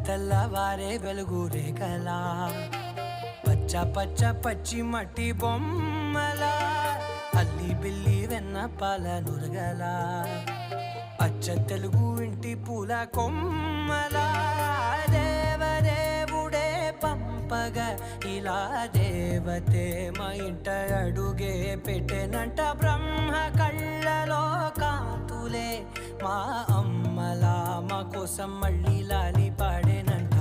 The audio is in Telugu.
తెల్లవారే వెలుగు రేఖలా పచ్చ పచ్చ పచ్చి మట్టి బొమ్మలా అల్లి బిల్లి వెన్న పాల నురగలా అచ్చ తెలుగు ఇంటి పూల కొమ్మలా దేవదేవుడే పంపగా ఇలా దేవతే మా ఇంట అడుగే పెట్టెనంట బ్రహ్మ కళ్ళలో కాంతులే మా అమ్మలా మా కోసం మళ్ళీ లాలి పాడేనంట.